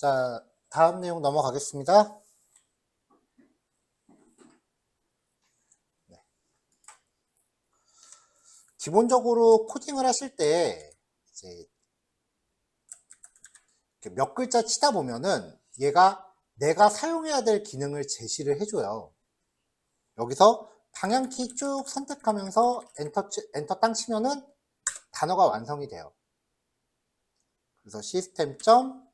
자, 다음 내용 넘어가겠습니다. 네. 기본적으로 코딩을 하실 때 이제 몇 글자 치다 보면은 얘가 내가 사용해야 될 기능을 제시를 해줘요. 여기서 방향키 쭉 선택하면서 엔터 땅 치면은 단어가 완성이 돼요. 그래서 시스템 점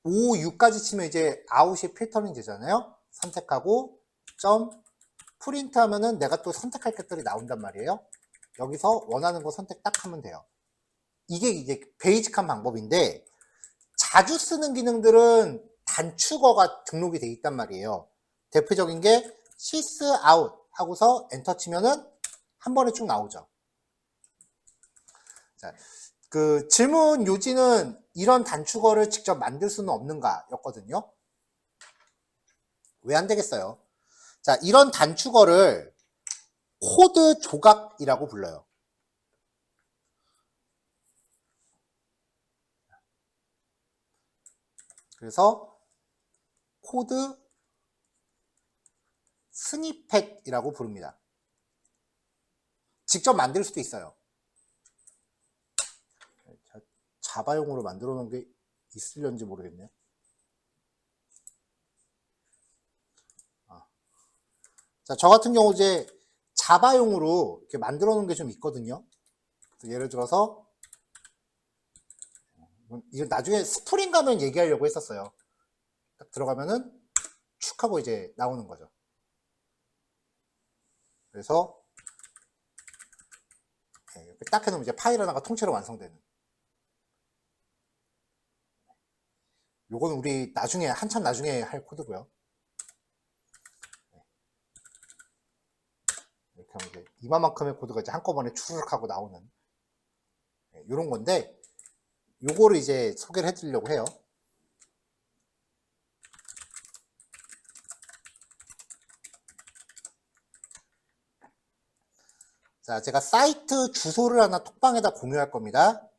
5, 6까지 치면 이제 아웃이 필터링 되잖아요. 선택하고 점 프린트 하면은 내가 또 선택할 것들이 나온단 말이에요. 여기서 원하는 거 선택 딱 하면 돼요. 이게 이제 베이직한 방법인데 자주 쓰는 기능들은 단축어가 등록이 돼 있단 말이에요. 대표적인 게 sys out 하고서 엔터 치면은 한 번에 쭉 나오죠. 자, 그 질문 요지는 이런 단축어를 직접 만들 수는 없는가 였거든요. 왜 안 되겠어요? 자, 이런 단축어를 코드 조각이라고 불러요. 그래서 코드 스니펫이라고 부릅니다. 직접 만들 수도 있어요. 자바용으로 만들어 놓은 게 있을런지 모르겠네요. 자, 저 같은 경우 이제 자바용으로 이렇게 만들어 놓은 게 좀 있거든요. 예를 들어서 이거 나중에 스프링 가면 얘기하려고 했었어요. 딱 들어가면은 축 하고 이제 나오는 거죠. 그래서 이렇게 딱 해놓으면 이제 파일 하나가 통째로 완성되는. 요건 우리 나중에 한참 나중에 할 코드고요. 이렇게 하면 이제 이만큼의 코드가 이제 한꺼번에 추르륵 하고 나오는 이런 건데 요거를 이제 소개를 해드리려고 해요. 자, 제가 사이트 주소를 하나 톡방에다 공유할 겁니다.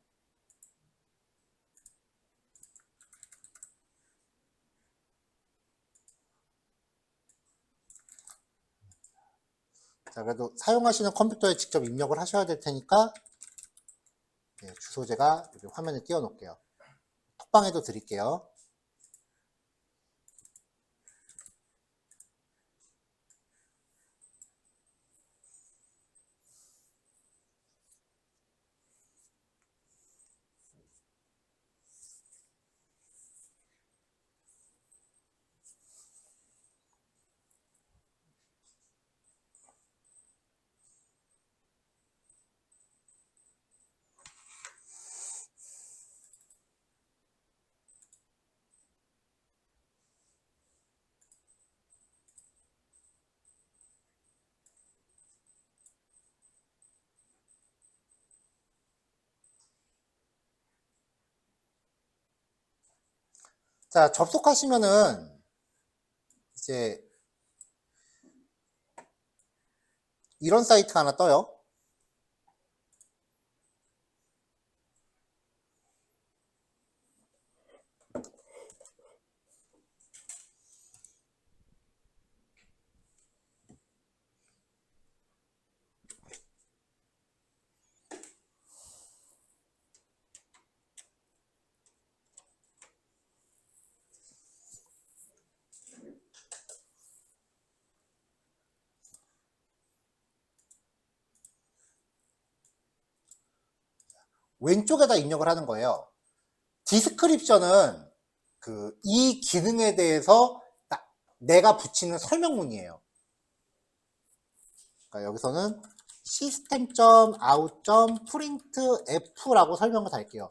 자, 그래도 사용하시는 컴퓨터에 직접 입력을 하셔야 될 테니까 주소 제가 여기 화면에 띄워 놓을게요. 톡방에도 드릴게요. 자, 접속하시면은 이제 이런 사이트가 하나 떠요. 왼쪽에다 입력을 하는 거예요. 디스크립션은 이 기능에 대해서 내가 붙이는 설명문이에요. 그러니까 여기서는 system.out.printf라고 설명을 달게요.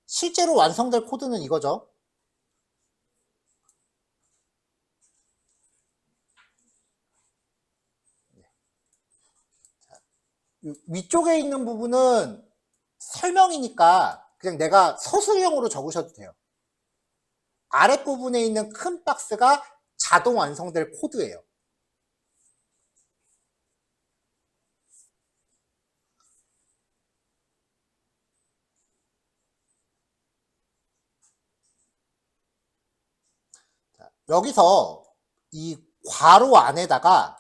실제로 완성될 코드는 이거죠. 위쪽에 있는 부분은 설명이니까 그냥 내가 서술형으로 적으셔도 돼요. 아랫부분에 있는 큰 박스가 자동 완성될 코드예요. 여기서 이 괄호 안에다가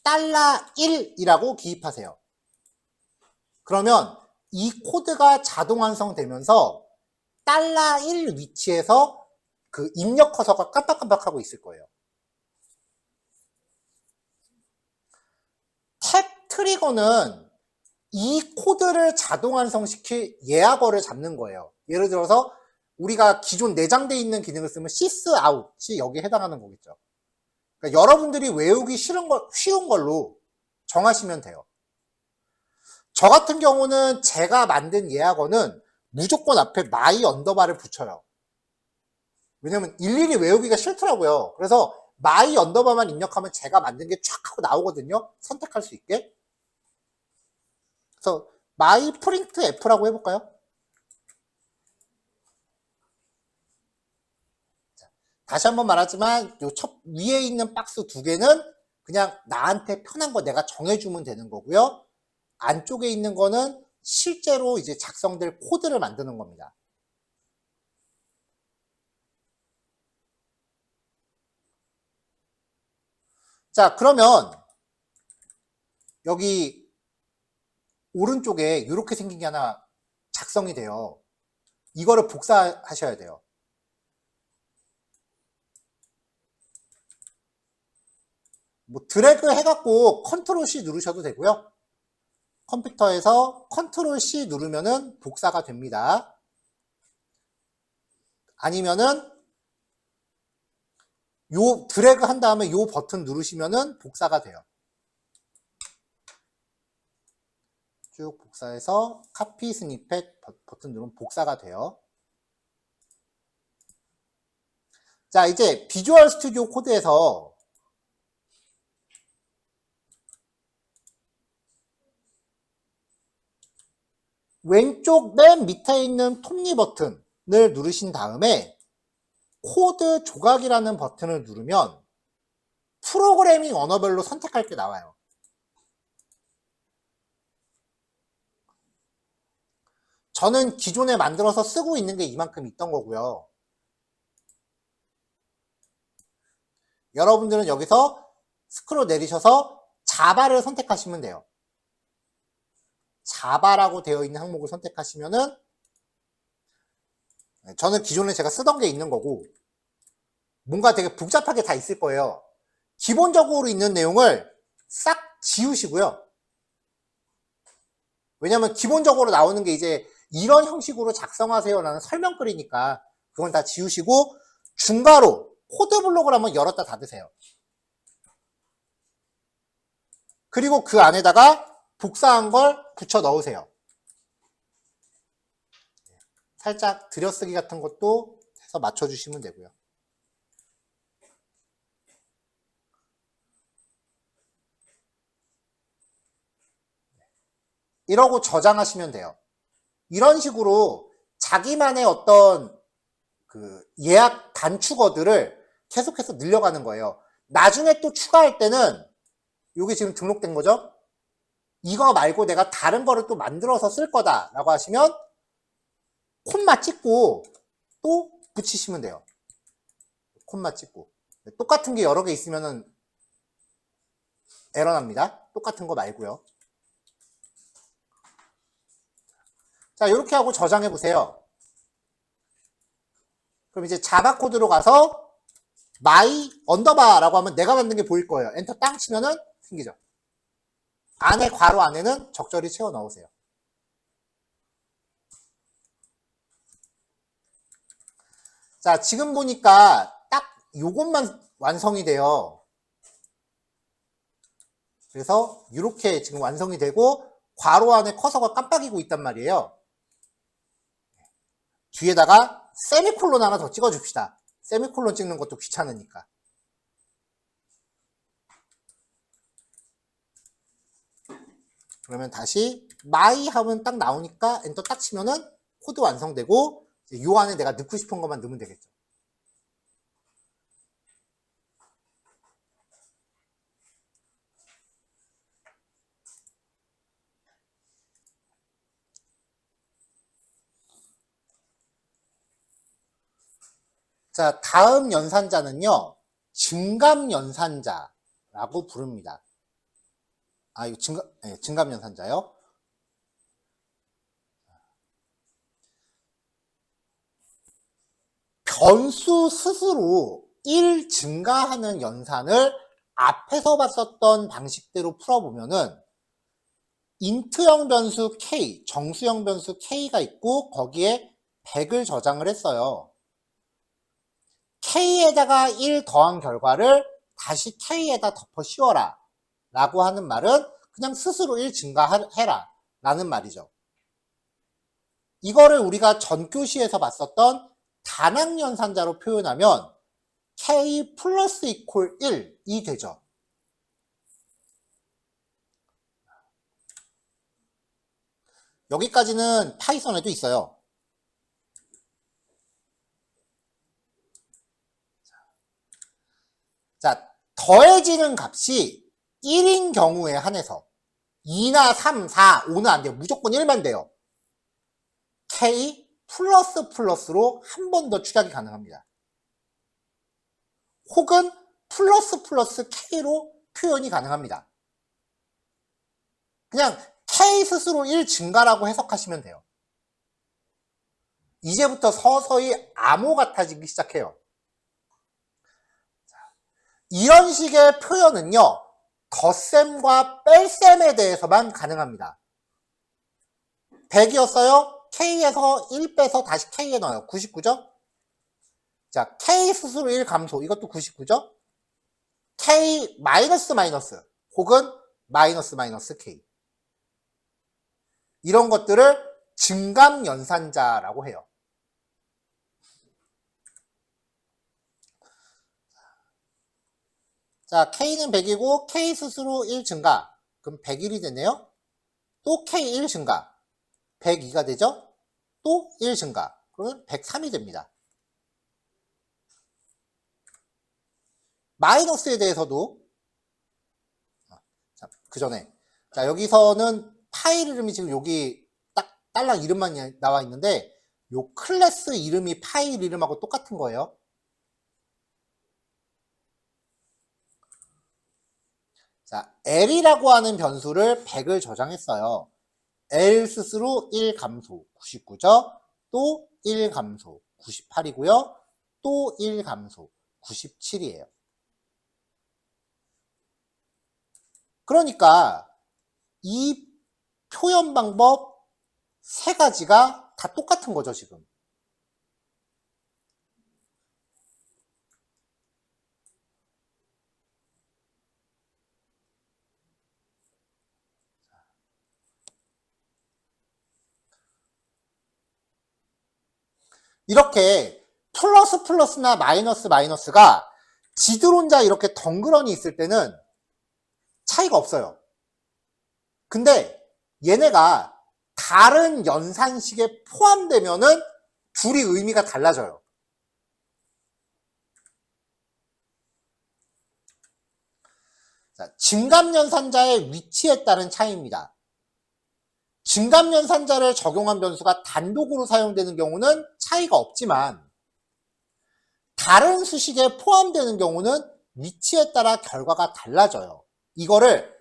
$1이라고 기입하세요. 그러면 이 코드가 자동 완성되면서 $1 위치에서 그 입력 커서가 깜빡깜빡하고 있을 거예요. 탭 트리거는 이 코드를 자동 완성시킬 예약어를 잡는 거예요. 예를 들어서 우리가 기존 내장되어 있는 기능을 쓰면 sysout이 여기에 해당하는 거겠죠. 그러니까 여러분들이 외우기 쉬운 걸로 정하시면 돼요. 저 같은 경우는 제가 만든 예약어는 무조건 앞에 my 언더바를 붙여요. 왜냐면 일일이 외우기가 싫더라고요. 그래서 my 언더바만 입력하면 제가 만든 게 쫙 하고 나오거든요. 선택할 수 있게. 그래서 my print f라고 해볼까요? 다시 한번 말하지만 요 위에 있는 박스 두 개는 그냥 나한테 편한 거 내가 정해주면 되는 거고요. 안쪽에 있는 거는 실제로 이제 작성될 코드를 만드는 겁니다. 자, 그러면 여기 오른쪽에 이렇게 생긴 게 하나 작성이 돼요. 이거를 복사하셔야 돼요. 뭐 드래그 해갖고 컨트롤 C 누르셔도 되고요. 컴퓨터에서 컨트롤 C 누르면은 복사가 됩니다. 아니면은 요 드래그 한 다음에 요 버튼 누르시면은 복사가 돼요. 쭉 복사해서 카피 스니펫 버튼 누르면 복사가 돼요. 자, 이제 비주얼 스튜디오 코드에서 왼쪽 맨 밑에 있는 톱니 버튼을 누르신 다음에 코드 조각이라는 버튼을 누르면 프로그래밍 언어별로 선택할 게 나와요. 저는 기존에 만들어서 쓰고 있는 게 이만큼 있던 거고요. 여러분들은 여기서 스크롤 내리셔서 자바를 선택하시면 돼요. 자바라고 되어 있는 항목을 선택하시면은 저는 기존에 제가 쓰던 게 있는 거고 뭔가 되게 복잡하게 다 있을 거예요. 기본적으로 있는 내용을 싹 지우시고요. 왜냐면 기본적으로 나오는 게 이제 이런 형식으로 작성하세요라는 설명글이니까 그건 다 지우시고 중괄호 코드 블록을 한번 열었다 닫으세요. 그리고 그 안에다가 복사한 걸 붙여 넣으세요. 살짝 들여쓰기 같은 것도 해서 맞춰주시면 되고요. 이러고 저장하시면 돼요. 이런 식으로 자기만의 어떤 그 예약 단축어들을 계속해서 늘려가는 거예요. 나중에 또 추가할 때는 이게 지금 등록된 거죠? 이거 말고 내가 다른 거를 또 만들어서 쓸 거다 라고 하시면 콤마 찍고 또 붙이시면 돼요. 콤마 찍고. 똑같은 게 여러 개 있으면은 에러 납니다. 똑같은 거 말고요. 자, 이렇게 하고 저장해 보세요. 그럼 이제 자바 코드로 가서 my 언더바라고 하면 내가 만든 게 보일 거예요. 엔터 땅 치면은 생기죠. 안에 괄호 안에는 적절히 채워 넣으세요. 자, 지금 보니까 딱 요것만 완성이 돼요. 그래서 이렇게 지금 완성이 되고 괄호 안에 커서가 깜빡이고 있단 말이에요. 뒤에다가 세미콜론 하나 더 찍어줍시다. 세미콜론 찍는 것도 귀찮으니까. 그러면 다시 my 하면 딱 나오니까 엔터 딱 치면은 코드 완성되고 요 안에 내가 넣고 싶은 것만 넣으면 되겠죠. 자, 다음 연산자는요, 증감연산자라고 부릅니다. 아, 이거 증감연산자요? 변수 스스로 1 증가하는 연산을 앞에서 봤었던 방식대로 풀어보면은 인트형 변수 k, 정수형 변수 k가 있고 거기에 100을 저장을 했어요. k에다가 1 더한 결과를 다시 k에다 덮어 씌워라 라고 하는 말은 그냥 스스로 1 증가해라 라는 말이죠. 이거를 우리가 전교시에서 봤었던 단항연산자로 표현하면 k 플러스 이퀄 1이 되죠. 여기까지는 파이썬에도 있어요. 자, 더해지는 값이 1인 경우에 한해서 2나 3, 4, 5는 안 돼요. 무조건 1만 돼요. k 플러스 플러스로 한 번 더 축약이 가능합니다. 혹은 플러스 플러스 k로 표현이 가능합니다. 그냥 k 스스로 1 증가라고 해석하시면 돼요. 이제부터 서서히 암호 같아지기 시작해요. 이런 식의 표현은요, 덧셈과 뺄셈에 대해서만 가능합니다. 100이었어요? k에서 1 빼서 다시 k에 넣어요. 99죠? 자, k 스스로 1 감소. 이것도 99죠? k 마이너스 마이너스 혹은 마이너스 마이너스 k. 이런 것들을 증감연산자라고 해요. 자, k는 100이고 k 스스로 1 증가. 그럼 101이 되네요. 또 k 1 증가. 102가 되죠? 또 1 증가. 그러면 103이 됩니다. 마이너스에 대해서도 자, 그 전에 자, 여기서는 파일 이름이 지금 여기 딱 딸랑 이름만 나와 있는데 요 클래스 이름이 파일 이름하고 똑같은 거예요. 자, L이라고 하는 변수를 100을 저장했어요. L 스스로 1 감소 99죠? 또 1 감소 98이고요. 또 1 감소 97이에요. 그러니까 이 표현 방법 세 가지가 다 똑같은 거죠, 지금. 이렇게 플러스 플러스나 마이너스 마이너스가 지드론자 이렇게 덩그러니 있을 때는 차이가 없어요. 근데 얘네가 다른 연산식에 포함되면은 둘이 의미가 달라져요. 자, 증감연산자의 위치에 따른 차이입니다. 증감연산자를 적용한 변수가 단독으로 사용되는 경우는 차이가 없지만 다른 수식에 포함되는 경우는 위치에 따라 결과가 달라져요. 이거를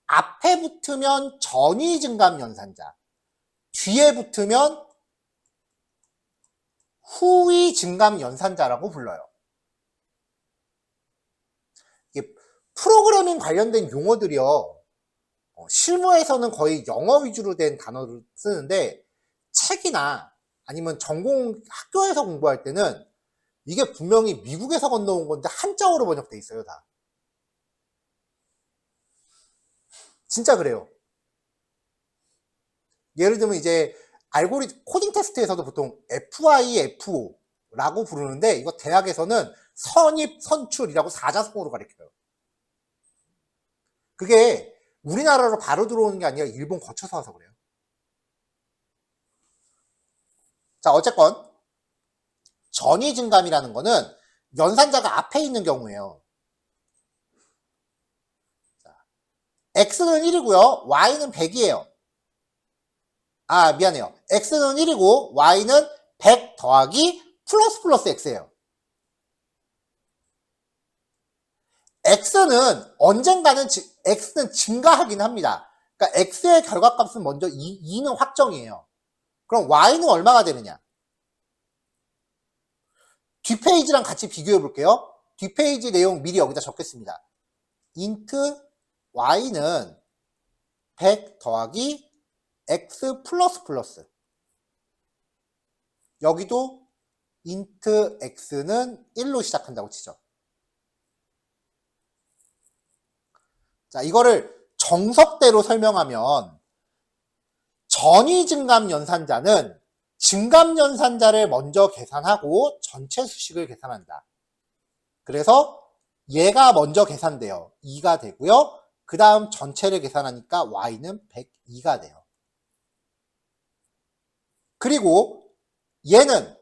앞에 붙으면 전위 증감연산자, 뒤에 붙으면 후위 증감연산자라고 불러요. 이게 프로그래밍 관련된 용어들이요. 실무에서는 거의 영어 위주로 된 단어를 쓰는데 책이나 아니면 전공 학교에서 공부할 때는 이게 분명히 미국에서 건너온 건데 한자어로 번역돼 있어요, 다. 진짜 그래요. 예를 들면 이제 코딩 테스트에서도 보통 FIFO라고 부르는데 이거 대학에서는 선입, 선출이라고 사자성어로 가르쳐요. 그게 우리나라로 바로 들어오는 게 아니라 일본 거쳐서 와서 그래요. 자, 어쨌건 전위 증감이라는 거는 연산자가 앞에 있는 경우예요. 자, x는 1이고요. y는 100이에요. 아, 미안해요. x는 1이고 y는 100 더하기 플러스 플러스 x예요. x는 언젠가는 x는 증가하긴 합니다. 그러니까 x의 결과값은 먼저 2는 확정이에요. 그럼 y는 얼마가 되느냐? 뒷페이지랑 같이 비교해 볼게요. 뒷페이지 내용 미리 여기다 적겠습니다. int y는 100 더하기 x 플러스 플러스. 여기도 int x는 1로 시작한다고 치죠. 자, 이거를 정석대로 설명하면 전위 증감 연산자는 증감 연산자를 먼저 계산하고 전체 수식을 계산한다. 그래서 얘가 먼저 계산돼요. 2가 되고요. 그 다음 전체를 계산하니까 y는 102가 돼요. 그리고 얘는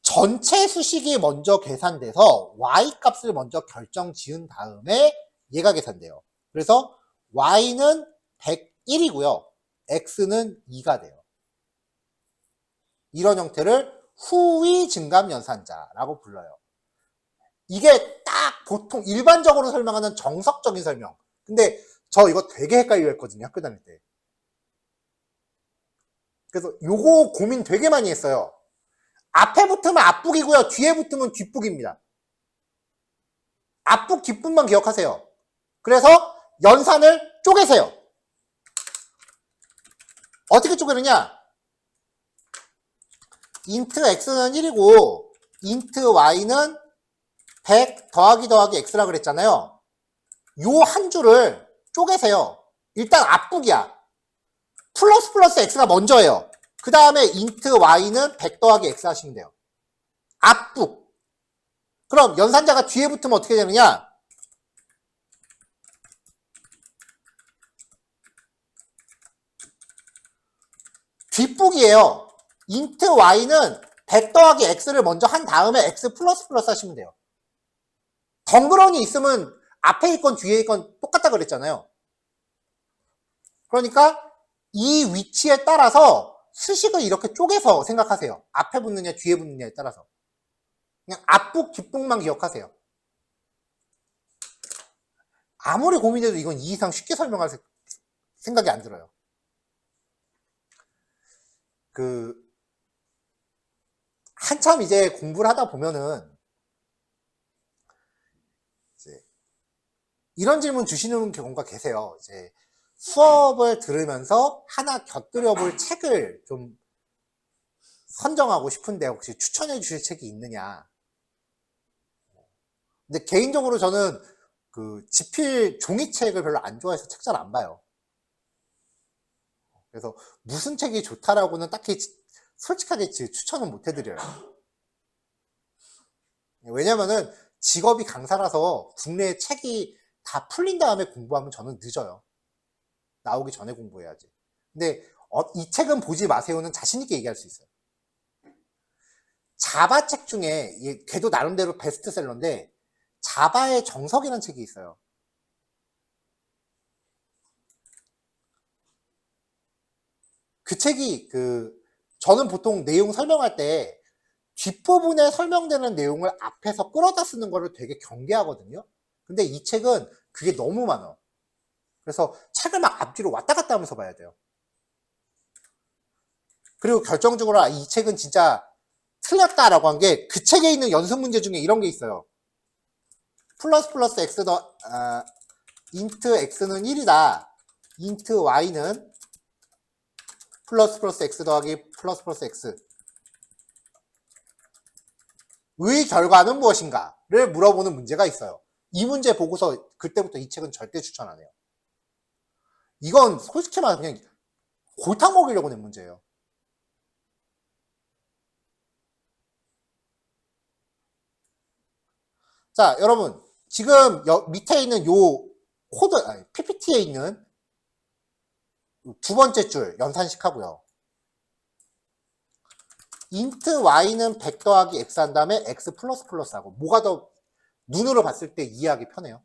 전체 수식이 먼저 계산돼서 y 값을 먼저 결정 지은 다음에 얘가 계산돼요. 그래서 y는 101이고요. x는 2가 돼요. 이런 형태를 후위 증감 연산자라고 불러요. 이게 딱 보통 일반적으로 설명하는 정석적인 설명. 근데 저 이거 되게 헷갈려 했거든요. 학교 다닐 때. 그래서 요거 고민 되게 많이 했어요. 앞에 붙으면 앞북이고요. 뒤에 붙으면 뒷북입니다. 앞북, 뒷북만 기억하세요. 그래서 연산을 쪼개세요. 어떻게 쪼개느냐? int x는 1이고 int y는 100 더하기 x라 그랬잖아요. 요 한 줄을 쪼개세요. 일단 앞북이야. 플러스 플러스 x가 먼저예요. 그 다음에 int y는 100 더하기 x 하시면 돼요. 앞북. 그럼 연산자가 뒤에 붙으면 어떻게 되느냐? 뒷북이에요. int y는 100 더하기 x를 먼저 한 다음에 x 플러스 플러스 하시면 돼요. 덩그러니 있으면 앞에 있건 뒤에 있건 똑같다 그랬잖아요. 그러니까 이 위치에 따라서 수식을 이렇게 쪼개서 생각하세요. 앞에 붙느냐 뒤에 붙느냐에 따라서. 그냥 앞북 뒷북만 기억하세요. 아무리 고민해도 이건 이 이상 쉽게 설명할 생각이 안 들어요. 한참 이제 공부를 하다 보면은 이제 이런 질문 주시는 경우가 계세요. 이제 수업을 들으면서 하나 곁들여 볼 책을 좀 선정하고 싶은데 혹시 추천해 주실 책이 있느냐. 근데 개인적으로 저는 지필 종이책을 별로 안 좋아해서 책 잘 안 봐요. 그래서 무슨 책이 좋다라고는 딱히 솔직하게 추천은 못 해드려요. 왜냐면은 직업이 강사라서 국내에 책이 다 풀린 다음에 공부하면 저는 늦어요. 나오기 전에 공부해야지. 근데 이 책은 보지 마세요는 자신있게 얘기할 수 있어요. 자바 책 중에 걔도 나름대로 베스트셀러인데 자바의 정석이라는 책이 있어요. 그 책이 저는 보통 내용 설명할 때 뒷부분에 설명되는 내용을 앞에서 끌어다 쓰는 거를 되게 경계하거든요. 근데 이 책은 그게 너무 많아. 그래서 책을 막 앞뒤로 왔다 갔다 하면서 봐야 돼요. 그리고 결정적으로 이 책은 진짜 틀렸다라고 한 게 그 책에 있는 연습 문제 중에 이런 게 있어요. 플러스 플러스 x int x는 1이다. int y는 플러스 플러스 x 더하기 플러스 플러스 x 의 결과는 무엇인가를 물어보는 문제가 있어요. 이 문제 보고서 그때부터 이 책은 절대 추천 안 해요. 이건 솔직히 말해서 그냥 골탕 먹이려고 낸 문제예요. 자, 여러분 지금 밑에 있는 요 코드, PPT에 있는 두 번째 줄 연산식 하고요. int y는 100 더하기 x 한 다음에 x 플러스 플러스 하고 뭐가 더 눈으로 봤을 때 이해하기 편해요?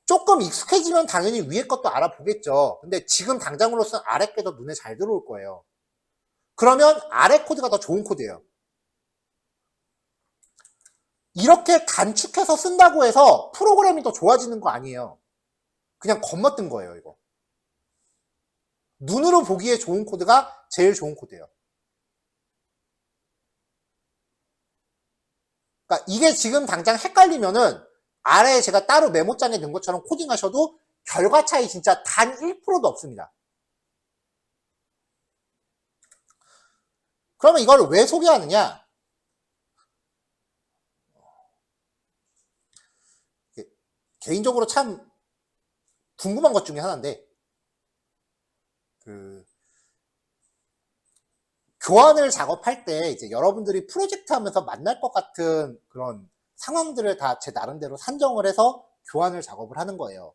조금 익숙해지면 당연히 위에 것도 알아보겠죠. 근데 지금 당장으로서는 아래 게 더 눈에 잘 들어올 거예요. 그러면 아래 코드가 더 좋은 코드예요. 이렇게 단축해서 쓴다고 해서 프로그램이 더 좋아지는 거 아니에요. 그냥 겉멋든 거예요, 이거. 눈으로 보기에 좋은 코드가 제일 좋은 코드예요. 그러니까 이게 지금 당장 헷갈리면은 아래에 제가 따로 메모장에 넣은 것처럼 코딩하셔도 결과 차이 진짜 단 1%도 없습니다. 그러면 이걸 왜 소개하느냐? 개인적으로 참 궁금한 것 중에 하나인데, 교환을 작업할 때 이제 여러분들이 프로젝트 하면서 만날 것 같은 그런 상황들을 다 제 나름대로 산정을 해서 교환을 작업을 하는 거예요.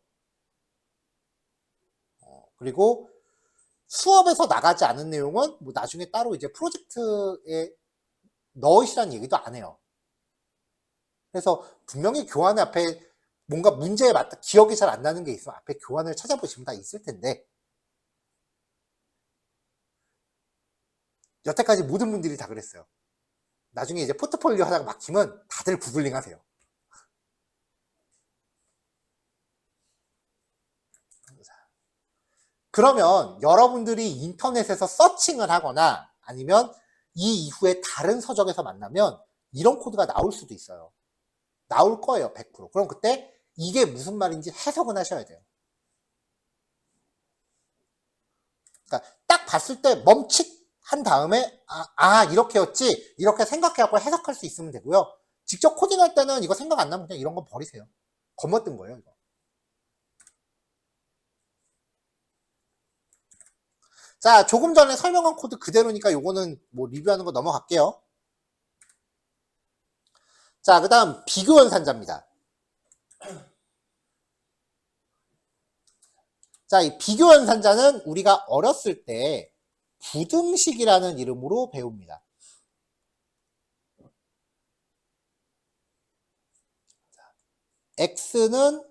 그리고 수업에서 나가지 않은 내용은 뭐 나중에 따로 이제 프로젝트에 넣으시라는 얘기도 안 해요. 그래서 분명히 교환 앞에 뭔가 문제에 맞다 기억이 잘 안 나는 게 있으면 앞에 교환을 찾아보시면 다 있을 텐데, 여태까지 모든 분들이 다 그랬어요. 나중에 이제 포트폴리오 하다가 막히면 다들 구글링 하세요. 그러면 여러분들이 인터넷에서 서칭을 하거나 아니면 이 이후에 다른 서적에서 만나면 이런 코드가 나올 수도 있어요. 나올 거예요, 100%. 그럼 그때 이게 무슨 말인지 해석은 하셔야 돼요. 그러니까 딱 봤을 때 멈칫한 다음에 이렇게였지 이렇게 생각해갖고 해석할 수 있으면 되고요. 직접 코딩할 때는 이거 생각 안 나면 그냥 이런 거 버리세요. 겁먹던 거예요, 이거. 자, 조금 전에 설명한 코드 그대로니까 요거는 뭐 리뷰하는 거 넘어갈게요. 자, 그 다음 비교연산자입니다. 자, 이 비교연산자는 우리가 어렸을 때 부등식이라는 이름으로 배웁니다. x는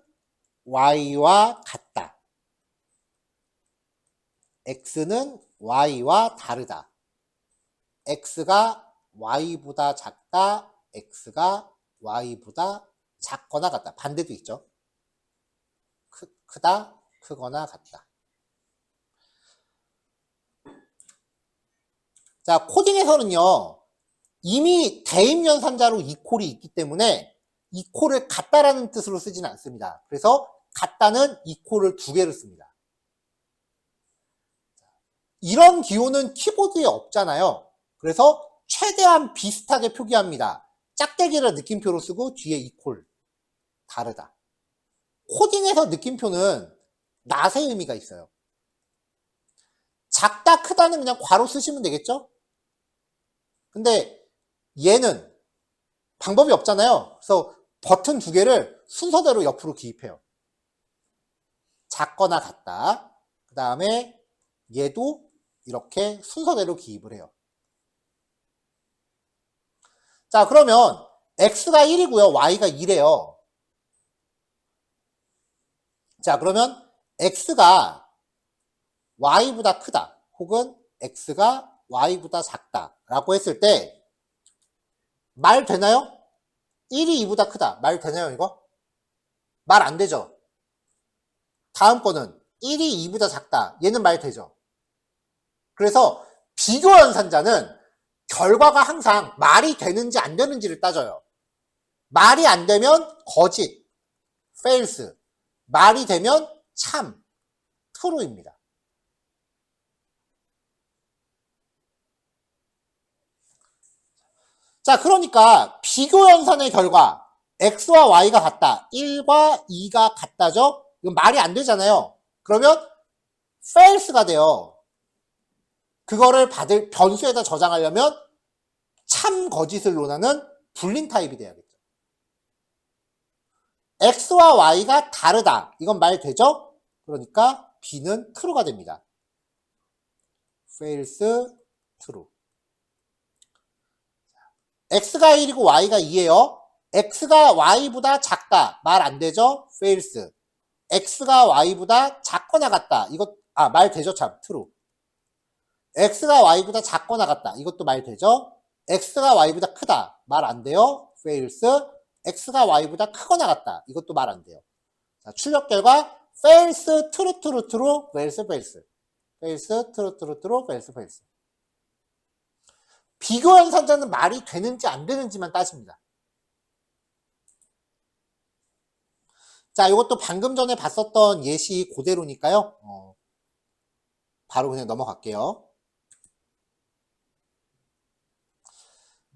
y와 같다. x는 y와 다르다. x가 y보다 작다. x가 y보다 작거나 같다. 반대도 있죠. 크다, 크거나 같다. 자, 코딩에서는요, 이미 대입연산자로 이퀄이 있기 때문에 이퀄을 같다라는 뜻으로 쓰지는 않습니다. 그래서 같다는 이퀄을 2개를 씁니다. 이런 기호는 키보드에 없잖아요. 그래서 최대한 비슷하게 표기합니다. 짝대기를 느낌표로 쓰고 뒤에 이퀄, 다르다. 코딩에서 느낌표는 낫의 의미가 있어요. 작다, 크다는 그냥 괄호 쓰시면 되겠죠? 근데 얘는 방법이 없잖아요. 그래서 버튼 2개를 순서대로 옆으로 기입해요. 작거나 같다. 그 다음에 얘도 이렇게 순서대로 기입을 해요. 자, 그러면 x가 1이고요. y가 2래요. 자, 그러면 x가 y보다 크다. 혹은 x가 y보다 작다. 라고 했을 때 말 되나요? 1이 2보다 크다. 말 되나요, 이거? 말 안 되죠? 다음 거는 1이 2보다 작다. 얘는 말 되죠? 그래서 비교연산자는 결과가 항상 말이 되는지 안 되는지를 따져요. 말이 안 되면 거짓, false. 말이 되면 참, true입니다. 자, 그러니까 비교연산의 결과 x와 y가 같다. 1과 2가 같다죠? 이건 말이 안 되잖아요. 그러면 false가 돼요. 그거를 받을 변수에다 저장하려면 참 거짓을 논하는 불린 타입이 돼야겠죠. x와 y가 다르다. 이건 말 되죠? 그러니까 b는 true가 됩니다. false, true. x가 1이고 y가 2예요. x가 y보다 작다. 말 안 되죠? false. x가 y보다 작거나 같다. 이거 말 되죠? 참, true. x가 y보다 작거나 같다. 이것도 말 되죠? x가 y보다 크다. 말 안 돼요. fails. x가 y보다 크거나 같다. 이것도 말 안 돼요. 자, 출력 결과 fails, true, true, true, fails, fails. fails, true, true, true, fails, fails. 비교 연산자는 말이 되는지 안 되는지만 따집니다. 자, 이것도 방금 전에 봤었던 예시 그대로니까요. 바로 그냥 넘어갈게요.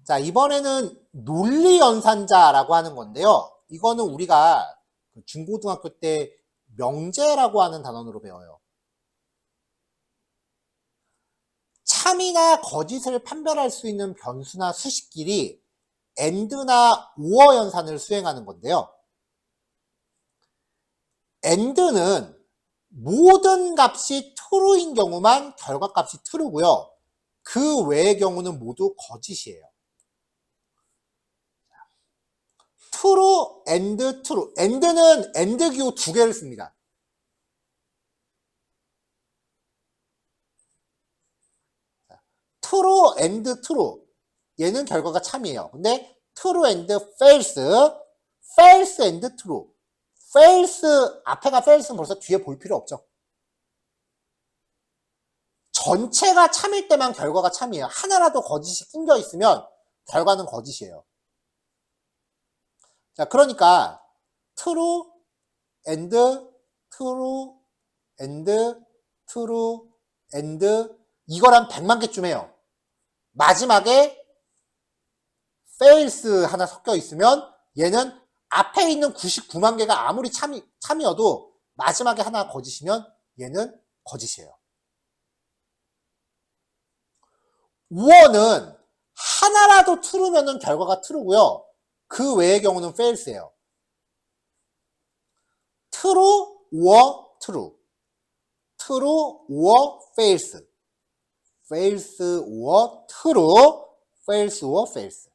자, 이번에는 논리연산자라고 하는 건데요. 이거는 우리가 중고등학교 때 명제라고 하는 단원으로 배워요. 참이나 거짓을 판별할 수 있는 변수나 수식끼리 AND나 OR 연산을 수행하는 건데요. AND는 모든 값이 true인 경우만 결과값이 true고요. 그 외의 경우는 모두 거짓이에요. true and true. AND는 AND 기호 2개를 씁니다. true and true. 얘는 결과가 참이에요. 근데 true and false, false and true. false, 앞에가 false는 벌써 뒤에 볼 필요 없죠. 전체가 참일 때만 결과가 참이에요. 하나라도 거짓이 낑겨 있으면 결과는 거짓이에요. 자, 그러니까 true and true and true and 이거랑 100만 개쯤 해요. 마지막에 false 하나 섞여 있으면 얘는 앞에 있는 99만 개가 아무리 참이어도 마지막에 하나 거짓이면 얘는 거짓이에요. 우어는 하나라도 true면은 결과가 true고요. 그 외의 경우는 false예요. true or true. true or false. false or true. false or false.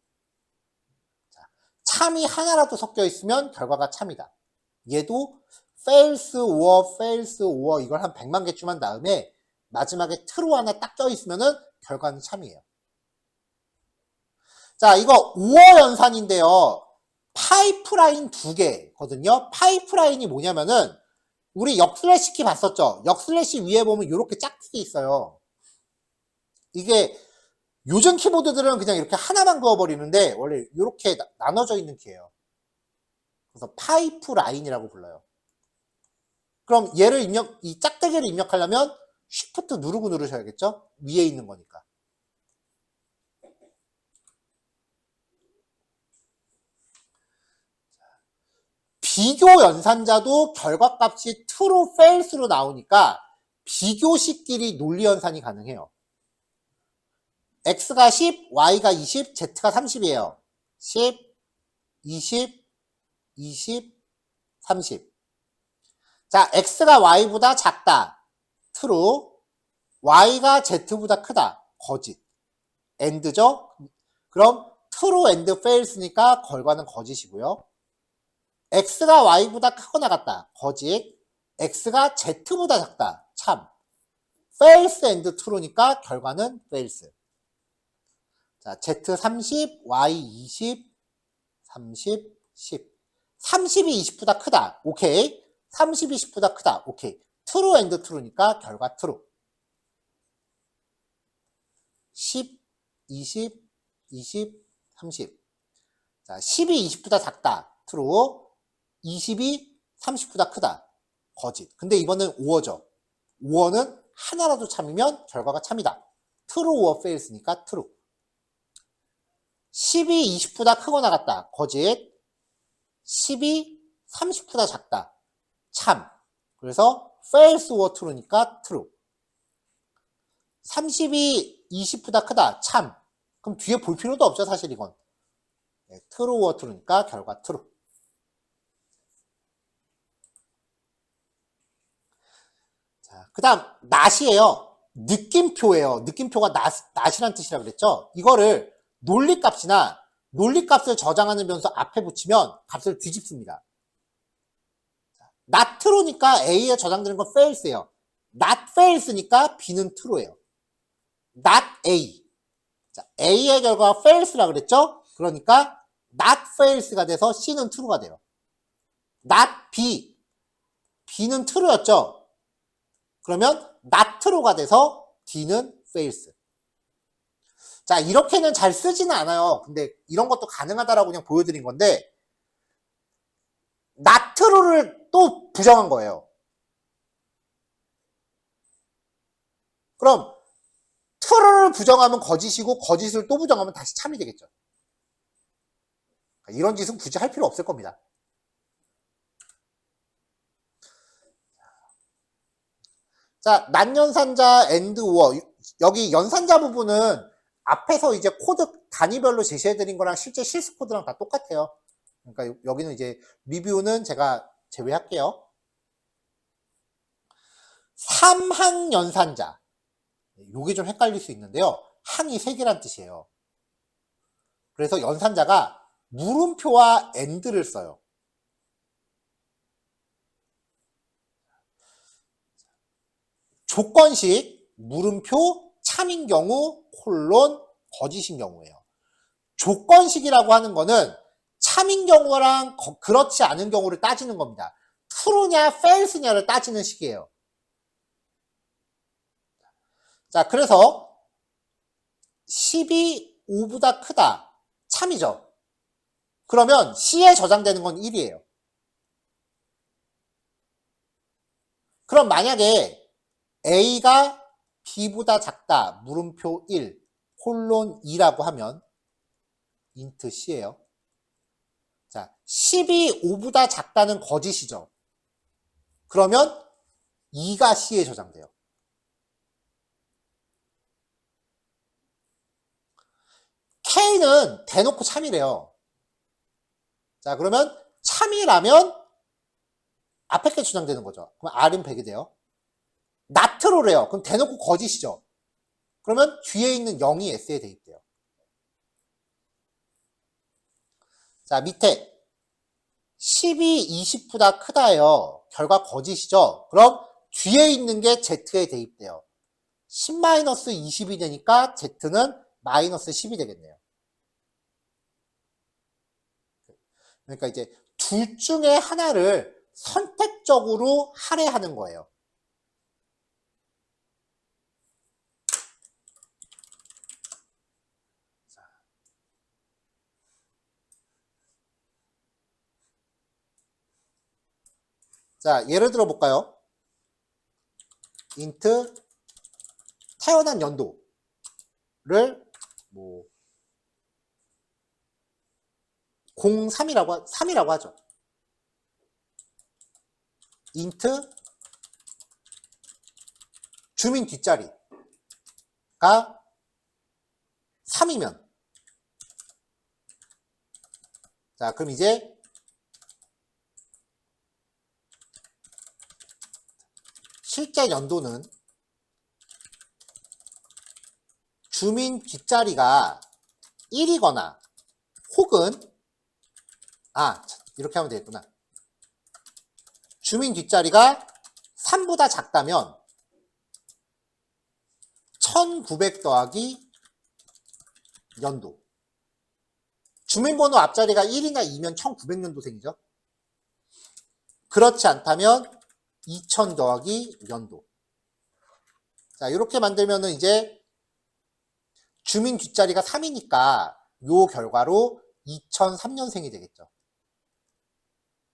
참이 하나라도 섞여 있으면 결과가 참이다. 얘도 false or false or 이걸 한 100만 개쯤 한 다음에 마지막에 true 하나 딱 껴 있으면은 결과는 참이에요. 자, 이거 OR 연산인데요. 파이프라인 2개거든요. 파이프라인이 뭐냐면은 우리 역슬래시 키 봤었죠? 역슬래시 위에 보면 이렇게 짝짓게 있어요. 이게 요즘 키보드들은 그냥 이렇게 하나만 그어버리는데 원래 이렇게 나눠져 있는 키예요. 그래서 파이프라인이라고 불러요. 그럼 얘를 이 짝대기를 입력하려면 쉬프트 누르고 누르셔야겠죠? 위에 있는 거니까. 비교 연산자도 결과값이 true, false로 나오니까 비교식끼리 논리 연산이 가능해요. x가 10, y가 20, z가 30이에요. 10, 20, 20, 30. 자, x가 y보다 작다. true. y가 z보다 크다. 거짓. and죠? 그럼 true and false니까 결과는 거짓이고요. x가 y보다 크거나 같다. 거짓. x가 z보다 작다. 참. false and true니까 결과는 false. 자, z 30, y 20, 30, 10. 30이 20보다 크다. 오케이. 30이 10보다 크다. 오케이. true and true니까 결과 true. 10, 20, 20, 30. 자, 10이 20보다 작다. true. 20이 30보다 크다. 거짓. 근데 이번엔 오어죠. 오어는 하나라도 참이면 결과가 참이다. true or false니까 true. 10이 20보다 크거나 같다. 거짓. 10이 30보다 작다. 참. 그래서 false or true니까 true. 30이 20보다 크다. 참. 그럼 뒤에 볼 필요도 없죠. 사실 이건. 네, true or true니까 결과 true. 그 다음 낫이에요. 느낌표예요. 느낌표가 낫이란 뜻이라고 그랬죠. 이거를 논리값이나 논리값을 저장하는 변수 앞에 붙이면 값을 뒤집습니다. not true니까 A에 저장되는 건 false예요. not false니까 B는 true예요. not A. 자, A의 결과가 false라 그랬죠? 그러니까 not false가 돼서 C는 true가 돼요. not B. B는 true였죠? 그러면 not true가 돼서 D는 false. 자, 이렇게는 잘 쓰지는 않아요. 근데 이런 것도 가능하다라고 그냥 보여드린 건데, not true를 또 부정한 거예요. 그럼 true를 부정하면 거짓이고 거짓을 또 부정하면 다시 참이 되겠죠. 이런 짓은 굳이 할 필요 없을 겁니다. 자, 난연산자 and or. 여기 연산자 부분은 앞에서 이제 코드 단위별로 제시해드린 거랑 실제 실습 코드랑 다 똑같아요. 그러니까 여기는 이제 리뷰는 제가 제외할게요. 삼항 연산자. 요게 좀 헷갈릴 수 있는데요. 항이 3개란 뜻이에요. 그래서 연산자가 물음표와 and를 써요. 조건식 물음표 참인 경우 콜론 거짓인 경우예요. 조건식이라고 하는 거는 참인 경우랑 그렇지 않은 경우를 따지는 겁니다. true냐 false냐를 따지는 식이에요. 자, 그래서 10이 5보다 크다. 참이죠. 그러면 C에 저장되는 건 1이에요. 그럼 만약에 A가 B보다 작다. 물음표 1, 콜론 2라고 하면 int C예요. 자, 10이 5보다 작다는 거짓이죠. 그러면 2가 C에 저장돼요. K는 대놓고 참이래요. 자, 그러면 참이라면 앞에 게 저장되는 거죠. 그럼 R은 100이 돼요. not true래요. 그럼 대놓고 거짓이죠. 그러면 뒤에 있는 0이 S에 대입돼요. 자, 밑에 10이 20보다 크다예요. 결과 거짓이죠. 그럼 뒤에 있는 게 Z에 대입돼요. 10-20이 되니까 Z는 마이너스 10이 되겠네요. 그러니까 이제 둘 중에 하나를 선택적으로 할애하는 거예요. 자, 예를 들어 볼까요? int 태어난 연도를 뭐 3이라고 하죠. int 주민 뒷자리가 3이면 자, 그럼 이제 실제 연도는 주민 뒷자리가 1이거나 혹은 이렇게 하면 되겠구나. 주민 뒷자리가 3보다 작다면 1900 더하기 연도. 주민번호 앞자리가 1이나 2면 1900년도생이죠. 그렇지 않다면 2000 더하기 연도. 자, 이렇게 만들면은 이제 주민 뒷자리가 3이니까 요 결과로 2003년생이 되겠죠.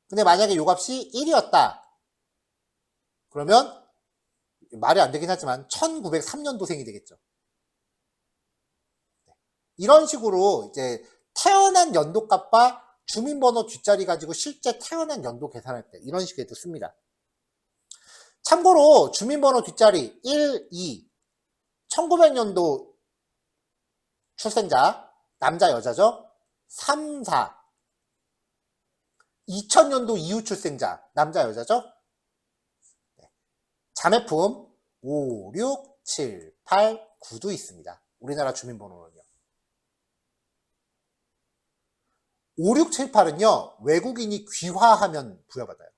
근데 만약에 요 값이 1이었다. 그러면 말이 안 되긴 하지만 1903년도생이 되겠죠. 이런 식으로 이제 태어난 연도값과 주민번호 뒷자리 가지고 실제 태어난 연도 계산할 때 이런 식으로 씁니다. 참고로 주민번호 뒷자리 1, 2, 1900년도 출생자, 남자, 여자죠. 3, 4, 2000년도 이후 출생자, 남자, 여자죠. 자매품 5, 6, 7, 8, 9도 있습니다. 우리나라 주민번호는요. 5, 6, 7, 8은요. 외국인이 귀화하면 부여받아요.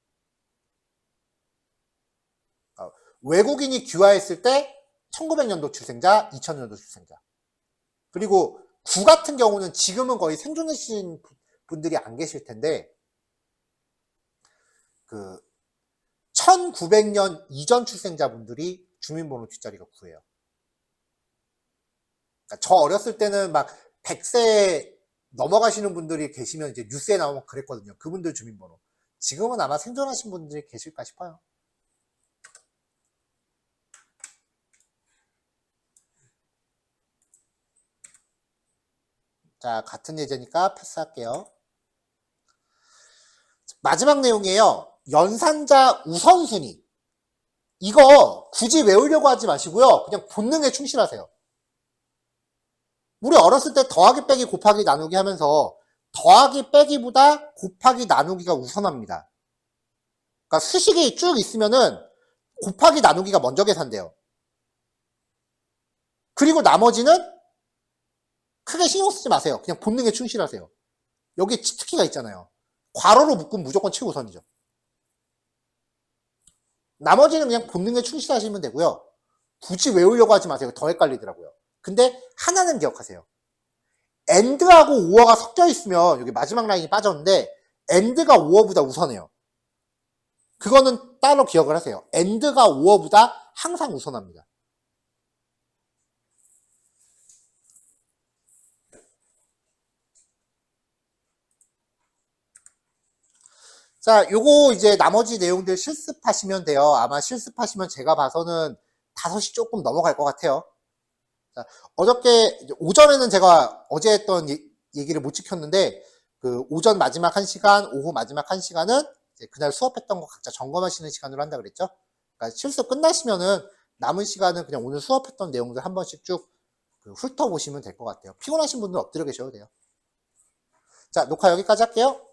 외국인이 귀화했을 때 1900년도 출생자, 2000년도 출생자. 그리고 9 같은 경우는 지금은 거의 생존하신 분들이 안 계실 텐데, 1900년 이전 출생자분들이 주민번호 뒷자리가 9예요. 그러니까 저 어렸을 때는 막 100세 넘어가시는 분들이 계시면 이제 뉴스에 나오면 그랬거든요. 그분들 주민번호. 지금은 아마 생존하신 분들이 계실까 싶어요. 자, 같은 예제니까 패스할게요. 마지막 내용이에요. 연산자 우선순위. 이거 굳이 외우려고 하지 마시고요. 그냥 본능에 충실하세요. 우리 어렸을 때 더하기 빼기 곱하기 나누기 하면서 더하기 빼기보다 곱하기 나누기가 우선합니다. 그러니까 수식이 쭉 있으면은 곱하기 나누기가 먼저 계산돼요. 그리고 나머지는 크게 신경 쓰지 마세요. 그냥 본능에 충실하세요. 여기 특기가 있잖아요. 괄호로 묶으면 무조건 최우선이죠. 나머지는 그냥 본능에 충실하시면 되고요. 굳이 외우려고 하지 마세요. 더 헷갈리더라고요. 근데 하나는 기억하세요. AND하고 OR가 섞여 있으면 여기 마지막 라인이 빠졌는데 AND가 OR보다 우선해요. 그거는 따로 기억을 하세요. AND가 OR보다 항상 우선합니다. 자, 요거 이제 나머지 내용들 실습하시면 돼요. 아마 실습하시면 제가 봐서는 5시 조금 넘어갈 것 같아요. 자, 어저께, 오전에는 제가 어제 했던 얘기를 못 지켰는데, 오전 마지막 1시간, 오후 마지막 1시간은 그날 수업했던 거 각자 점검하시는 시간으로 한다 그랬죠? 그러니까 실습 끝나시면은 남은 시간은 그냥 오늘 수업했던 내용들 한 번씩 쭉 훑어보시면 될 것 같아요. 피곤하신 분들은 엎드려 계셔도 돼요. 자, 녹화 여기까지 할게요.